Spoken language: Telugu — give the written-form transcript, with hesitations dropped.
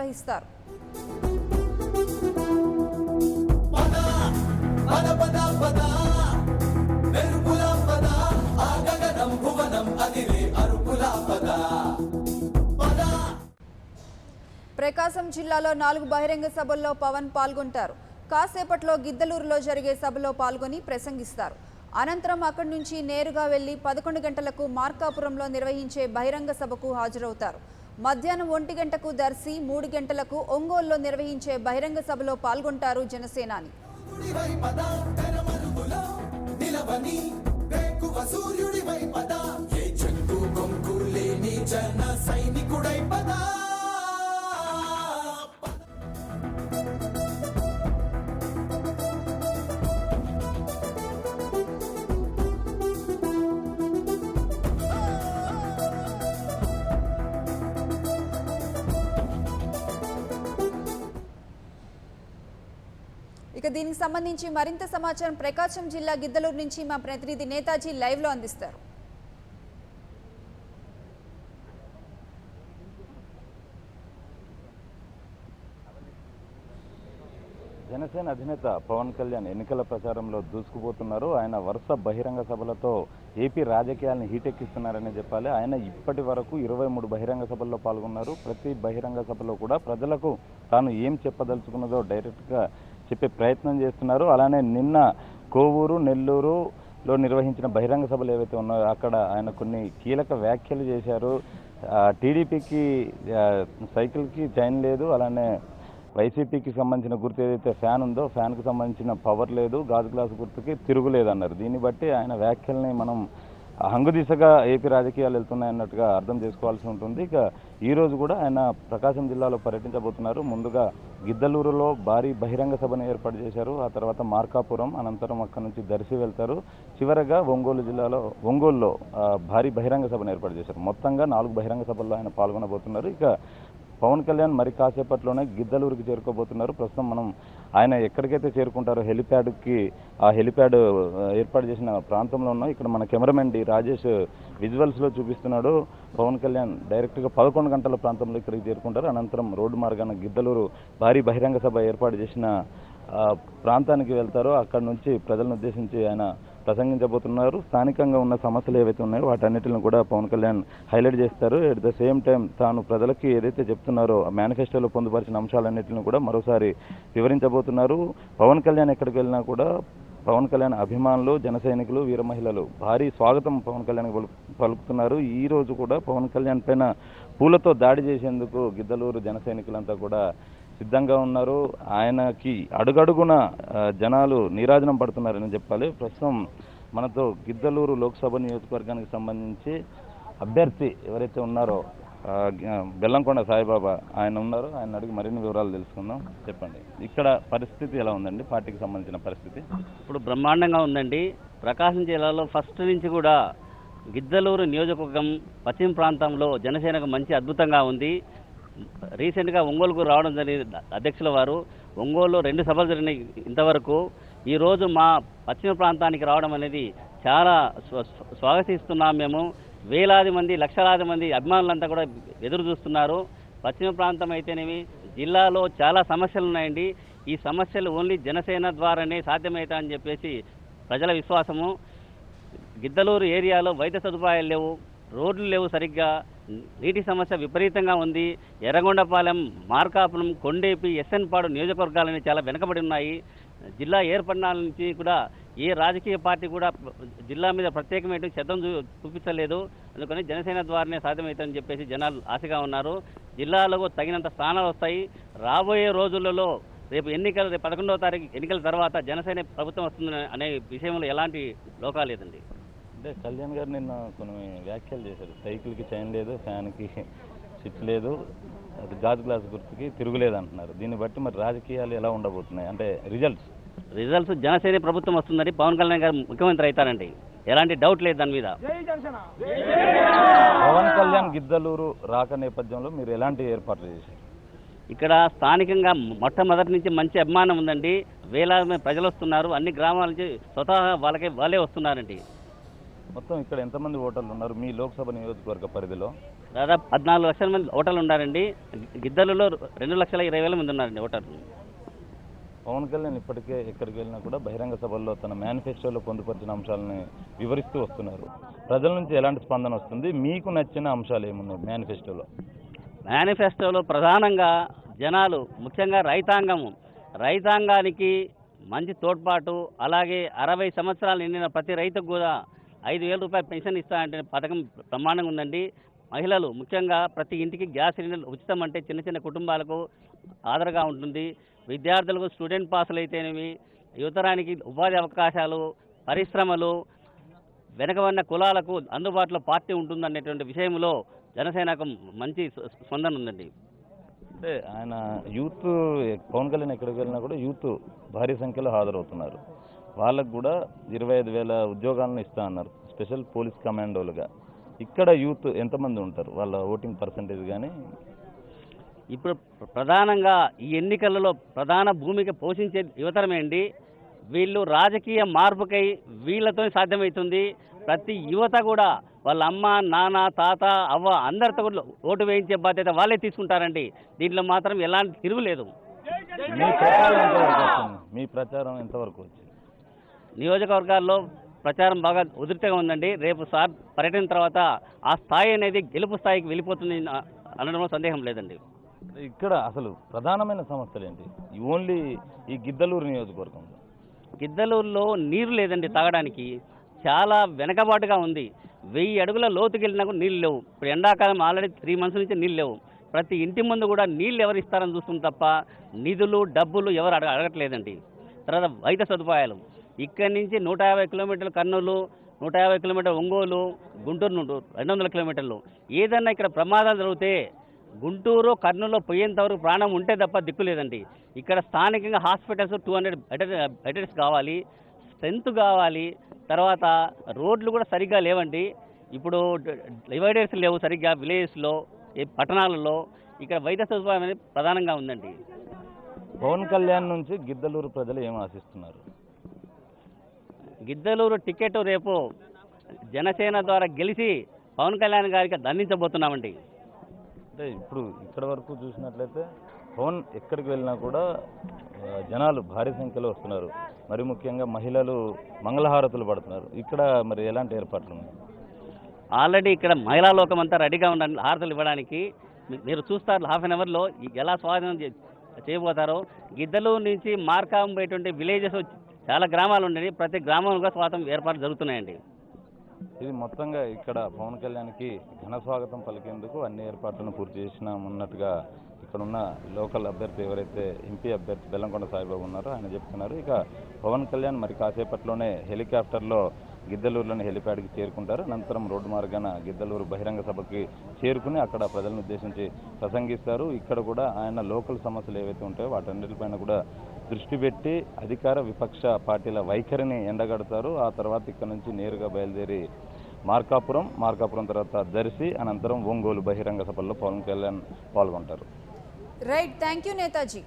నిర్వహిస్తారు. ప్రకాశం జిల్లాలో 4 బహిరంగ సభల్లో పవన్ పాల్గొంటారు. కాసేపట్లో గిద్దలూరులో జరిగే సభలో పాల్గొని ప్రసంగిస్తారు. అనంతరం అక్కడి నుంచి నేరుగా వెళ్లి 11 గంటలకు మార్కాపురంలో నిర్వహించే బహిరంగ సభకు హాజరవుతారు. మధ్యాహ్నం 1 గంటకు దర్శి, 3 గంటలకు ఒంగోలులో నిర్వహించే బహిరంగ సభలో పాల్గొంటారు జనసేనాని. ఇక దీనికి సంబంధించి మరింత సమాచారం ప్రకాశం జిల్లా గిద్దలూరు నుంచి మా ప్రతినిధి నేతాజీ లైవ్ లో అందిస్తారు. జనసేన అధినేత పవన్ కళ్యాణ్ ఎన్నికల ప్రచారంలో దూసుకుపోతున్నారు. ఆయన వరుస బహిరంగ సభలతో ఏపీ రాజకీయాలను హీటెక్కిస్తున్నారని చెప్పాలి. ఆయన ఇప్పటి వరకు 23 బహిరంగ సభల్లో పాల్గొన్నారు. ప్రతి బహిరంగ సభలో కూడా ప్రజలకు తాను ఏం చెప్పదలుచుకున్నదో డైరెక్ట్గా చెప్పే ప్రయత్నం చేస్తున్నారు. అలానే నిన్న కోవూరు, నెల్లూరులో నిర్వహించిన బహిరంగ సభలు ఏవైతే ఉన్నాయో అక్కడ ఆయన కొన్ని కీలక వ్యాఖ్యలు చేశారు. టీడీపీకి సైకిల్కి చైన్ లేదు, అలానే వైసీపీకి సంబంధించిన గుర్తు ఏదైతే ఫ్యాన్ ఉందో ఫ్యాన్కి సంబంధించిన పవర్ లేదు, గాజు గ్లాసు గుర్తుకి తిరుగులేదు అన్నారు. దీన్ని బట్టి ఆయన వ్యాఖ్యల్ని మనం హంగు దిశగా ఏపీ రాజకీయాలు వెళ్తున్నాయన్నట్టుగా అర్థం చేసుకోవాల్సి ఉంటుంది. ఇక ఈరోజు కూడా ఆయన ప్రకాశం జిల్లాలో పర్యటించబోతున్నారు. ముందుగా గిద్దలూరులో భారీ బహిరంగ సభను ఏర్పాటు చేశారు. ఆ తర్వాత మార్కాపురం, అనంతరం అక్కడి నుంచి దర్శి వెళ్తారు. చివరగా ఒంగోలులో భారీ బహిరంగ సభను ఏర్పాటు చేశారు. మొత్తంగా 4 బహిరంగ సభల్లో ఆయన పాల్గొనబోతున్నారు. ఇక పవన్ కళ్యాణ్ మరి కాసేపట్లోనే గిద్దలూరుకి చేరుకోబోతున్నారు. ప్రస్తుతం మనం ఆయన ఎక్కడికైతే చేరుకుంటారో హెలిప్యాడ్కి, ఆ హెలిప్యాడ్ ఏర్పాటు చేసిన ప్రాంతంలో ఉన్నాం. ఇక్కడ మన కెమెరామెన్ డి రాజేష్ విజువల్స్లో చూపిస్తున్నాడు. పవన్ కళ్యాణ్ డైరెక్ట్గా 11 గంటల ప్రాంతంలో ఇక్కడికి చేరుకుంటారు. అనంతరం రోడ్డు మార్గాన గిద్దలూరు భారీ బహిరంగ సభ ఏర్పాటు చేసిన ప్రాంతానికి వెళ్తారో అక్కడ నుంచి ప్రజలను ఉద్దేశించి ఆయన ప్రసంగించబోతున్నారు. స్థానికంగా ఉన్న సమస్యలు ఏవైతే ఉన్నాయో వాటన్నిటిని కూడా పవన్ కళ్యాణ్ హైలైట్ చేస్తారు. ఎట్ ద సేమ్ టైం తాను ప్రజలకి ఏదైతే చెప్తున్నారో మేనిఫెస్టోలో పొందుపరిచిన అంశాలన్నింటిని కూడా మరోసారి వివరించబోతున్నారు. పవన్ కళ్యాణ్ ఎక్కడికి వెళ్ళినా కూడా పవన్ కళ్యాణ్ అభిమానులు, జన సైనికులు, వీర మహిళలు భారీ స్వాగతం పవన్ కళ్యాణ్ పలుకుతున్నారు. ఈ రోజు కూడా పవన్ కళ్యాణ్ పైన పూలతో దాడి చేసేందుకు గిద్దలూరు జన సైనికులంతా కూడా సిద్ధంగా ఉన్నారు. ఆయనకి అడుగడుగున జనాలు నీరాజనం పడుతున్నారని చెప్పాలి. ప్రస్తుతం మనతో గిద్దలూరు లోక్సభ నియోజకవర్గానికి సంబంధించి అభ్యర్థి ఎవరైతే ఉన్నారో బెల్లంకొండ సాయిబాబా ఆయన ఉన్నారు. ఆయన అడిగి మరిన్ని వివరాలు తెలుసుకుందాం. చెప్పండి, ఇక్కడ పరిస్థితి ఎలా ఉందండి? పార్టీకి సంబంధించిన పరిస్థితి ఇప్పుడు బ్రహ్మాండంగా ఉందండి. ప్రకాశం జిల్లాలో ఫస్ట్ నుంచి కూడా గిద్దలూరు నియోజకవర్గం పశ్చిమ ప్రాంతంలో జనసేనకు మంచి అద్భుతంగా ఉంది. రీసెంట్గా ఒంగోలుకు రావడం జరిగింది అధ్యక్షుల వారు. ఒంగోలులో 2 సభలు జరిగినాయి ఇంతవరకు. ఈరోజు మా పశ్చిమ ప్రాంతానికి రావడం అనేది చాలా స్వాగతిస్తున్నాం మేము. వేలాది మంది, లక్షలాది మంది అభిమానులంతా కూడా ఎదురు చూస్తున్నారు. పశ్చిమ ప్రాంతం అయితేనేమి జిల్లాలో చాలా సమస్యలు ఉన్నాయండి. ఈ సమస్యలు ఓన్లీ జనసేన ద్వారానే సాధ్యమవుతాయని చెప్పేసి ప్రజల విశ్వాసము. గిద్దలూరు ఏరియాలో వైద్య సదుపాయాలు లేవు, రోడ్లు లేవు సరిగ్గా, నీటి సమస్య విపరీతంగా ఉంది. ఎర్రగొండపాలెం, మార్కాపురం, కొండేపి, ఎస్ఎన్పాడు నియోజకవర్గాలని చాలా వెనుకబడి ఉన్నాయి. జిల్లా ఏర్పడిన నుంచి కూడా ఏ రాజకీయ పార్టీ కూడా జిల్లా మీద ప్రత్యేకమైన శ్రద్ధ చూపించలేదు. అందుకని జనసేన ద్వారానే సాధ్యమవుతుందని చెప్పేసి జనాలు ఆశగా ఉన్నారు. జిల్లాలో తగినంత స్థానాలు వస్తాయి. రాబోయే రోజులలో రేపు 11వ తారీఖు ఎన్నికల తర్వాత జనసేన ప్రభుత్వం వస్తుంది అనే విషయంలో ఎలాంటి లోకా లేదండి. అంటే కళ్యాణ్ గారు నిన్న కొన్ని వ్యాఖ్యలు చేశారు. సైకిల్కి చైన్ లేదు, ఫ్యాన్కి స్విచ్ లేదు, అది గాజు గ్లాస్ గుర్తుకి తిరుగులేదు అంటున్నారు. దీన్ని బట్టి మరి రాజకీయాలు ఎలా ఉండబోతున్నాయి? అంటే రిజల్ట్స్ జనసేన ప్రభుత్వం వస్తుందని పవన్ కళ్యాణ్ గారు ముఖ్యమంత్రి అవుతారండి, ఎలాంటి డౌట్ లేదు దాని మీద. పవన్ కళ్యాణ్ గిద్దలూరు రాక నేపథ్యంలో మీరు ఎలాంటి ఏర్పాట్లు చేశారు? ఇక్కడ స్థానికంగా మొట్టమొదటి నుంచి మంచి అభిమానం ఉందండి. వేలాది మంది ప్రజలు వస్తున్నారు. అన్ని గ్రామాల నుంచి స్వతహా వాళ్ళే వస్తున్నారండి. మొత్తం ఇక్కడ ఎంతమంది ఓటర్లు ఉన్నారు మీ లోక్సభ నియోజకవర్గ పరిధిలో? దాదాపు 14 లక్షల మంది ఓటర్లు ఉన్నారండి. గిద్దలూరులో 2,20,000 మంది ఉన్నారండి ఓటర్లు. పవన్ కళ్యాణ్ ఇప్పటికే ఎక్కడికి వెళ్ళినా కూడా బహిరంగ సభల్లో తన మేనిఫెస్టోలో పొందుపరిచిన అంశాలని వివరిస్తూ వస్తున్నారు. ప్రజల నుంచి ఎలాంటి స్పందన వస్తుంది? మీకు నచ్చిన అంశాలు ఏమున్నాయి మేనిఫెస్టోలో? మేనిఫెస్టోలో ప్రధానంగా జనాలు, ముఖ్యంగా రైతాంగానికి మంచి తోడ్పాటు, అలాగే 60 సంవత్సరాలు నిండిన ప్రతి రైతుకు కూడా 5,000 రూపాయలు పెన్షన్ ఇస్తానంటే పథకం బ్రహ్మాండంగా ఉందండి. మహిళలు ముఖ్యంగా ప్రతి ఇంటికి గ్యాస్ సిలిండర్ ఉచితం అంటే చిన్న చిన్న కుటుంబాలకు ఆదరగా ఉంటుంది. విద్యార్థులకు స్టూడెంట్ పాసులు అయితేనేమి, యువతరానికి ఉపాధి అవకాశాలు, పరిశ్రమలు, వెనకబడిన కులాలకు అందుబాటులో పార్టీ ఉంటుందనేటువంటి విషయంలో జనసేనకు మంచి స్పందన ఉందండి. అంటే ఆయన యూత్, పవన్ కళ్యాణ్ ఎక్కడికి వెళ్ళినా కూడా యూత్ భారీ సంఖ్యలో హాజరవుతున్నారు. వాళ్ళకు కూడా 25,000 ఉద్యోగాలను ఇస్తా అన్నారు, స్పెషల్ పోలీస్ కమాండోలుగా. ఇక్కడ యూత్ ఎంతమంది ఉంటారు? వాళ్ళ ఓటింగ్ పర్సంటేజ్ కానీ ఇప్పుడు ప్రధానంగా ఈ ఎన్నికలలో ప్రధాన భూమిక పోషించే యువతరమే అండి. వీళ్ళు రాజకీయ మార్పుకై వీళ్ళతో సాధ్యమవుతుంది. ప్రతి యువత కూడా వాళ్ళ అమ్మ, నాన్న, తాత, అవ్వ అందరితో కూడా ఓటు వేయించే బాధ్యత వాళ్ళే తీసుకుంటారండి. దీంట్లో మాత్రం ఎలాంటి తిరుగులేదు. మీ ప్రచారం ఎంతవరకు వచ్చింది? నియోజకవర్గాల్లో ప్రచారం బాగా ఉధృతంగా ఉందండి. రేపు సార్ పర్యటన తర్వాత ఆ స్థాయి అనేది గెలుపు స్థాయికి వెళ్ళిపోతుంది అనడంలో సందేహం లేదండి. ఇక్కడ అసలు ప్రధానమైన సమస్యలు ఏంటి? ఓన్లీ ఈ గిద్దలూరు నియోజకవర్గంలో గిద్దలూరులో నీరు లేదండి తాగడానికి. చాలా వెనకబాటుగా ఉంది. 1000 అడుగుల లోతుకి వెళ్ళినా కూడా నీళ్ళు లేవు. ఇప్పుడు ఎండాకాలం ఆల్రెడీ 3 months నుంచి నీళ్ళు లేవు. ప్రతి ఇంటి ముందు కూడా నీళ్ళు ఎవరు ఇస్తారని చూస్తుంది తప్ప నిధులు, డబ్బులు ఎవరు అడగట్లేదండి. తర్వాత వైద్య సదుపాయాలు ఇక్కడి నుంచి 150 కిలోమీటర్లు కర్నూలు, 150 కిలోమీటర్లు ఒంగోలు, గుంటూరు నుండి 200 కిలోమీటర్లు. ఏదన్నా ఇక్కడ ప్రమాదాలు జరిగితే గుంటూరు, కర్నూలులో పోయేంత వరకు ప్రాణం ఉంటే తప్ప దిక్కు లేదండి. ఇక్కడ స్థానికంగా హాస్పిటల్స్ 200 బెడ్స్ కావాలి, స్ట్రెంత్ కావాలి. తర్వాత రోడ్లు కూడా సరిగ్గా లేవండి. ఇప్పుడు డివైడర్స్ లేవు సరిగ్గా విలేజెస్లో, పట్టణాలలో. ఇక్కడ వైద్య సదుపాయం అనేది ప్రధానంగా ఉందండి. పవన్ కళ్యాణ్ నుంచి గిద్దలూరు ప్రజలు ఏం ఆశిస్తున్నారు? గిద్దలూరు టికెట్ రేపు జనసేన ద్వారా గెలిచి పవన్ కళ్యాణ్ గారికి అందించబోతున్నామండి. అంటే ఇప్పుడు ఇక్కడ వరకు చూసినట్లయితే పవన్ ఎక్కడికి వెళ్ళినా కూడా జనాలు భారీ సంఖ్యలో వస్తున్నారు. మరి ముఖ్యంగా మహిళలు మంగళహారతులు పడుతున్నారు. ఇక్కడ మరి ఎలాంటి ఏర్పాట్లు ఉన్నాయి? ఆల్రెడీ ఇక్కడ మహిళా లోకం అంతా రెడీగా ఉండండి హారతులు ఇవ్వడానికి. మీరు చూస్తారు 1/2 an hourలో ఎలా స్వాగతం చేయబోతారో. గిద్దలూరు నుంచి మార్కాం పోయేటువంటి విలేజెస్ చాలా గ్రామాలు ఉన్నాయి. ప్రతి గ్రామంలో స్వాగతం ఏర్పాట్లు జరుగుతున్నాయండి. ఇది మొత్తంగా ఇక్కడ పవన్ కళ్యాణ్కి ఘన స్వాగతం పలికేందుకు అన్ని ఏర్పాట్లను పూర్తి చేసినామన్నట్టుగా ఇక్కడున్న లోకల్ అభ్యర్థి, ఎవరైతే ఎంపీ అభ్యర్థి బెల్లంకొండ సాయిబాబు ఉన్నారో ఆయన చెప్తున్నారు. ఇక పవన్ కళ్యాణ్ మరి కాసేపట్లోనే హెలికాప్టర్లో గిద్దలూరులోని హెలిప్యాడ్కి చేరుకుంటారు. అనంతరం రోడ్డు మార్గాన గిద్దలూరు బహిరంగ సభకి చేరుకుని అక్కడ ప్రజలను ఉద్దేశించి ప్రసంగిస్తారు. ఇక్కడ కూడా ఆయన లోకల్ సమస్యలు ఏవైతే ఉంటాయో వాటన్నిటిపైన కూడా దృష్టి పెట్టి అధికార విపక్ష పార్టీల వైఖరిని ఎండగడతారు. ఆ తర్వాత ఇక్కడ నుంచి నేరుగా బయలుదేరి మార్కాపురం తర్వాత దర్శి, అనంతరం ఒంగోలు బహిరంగ సభల్లో పవన్ కళ్యాణ్ పాల్గొంటారు. Right, thank you Netaji.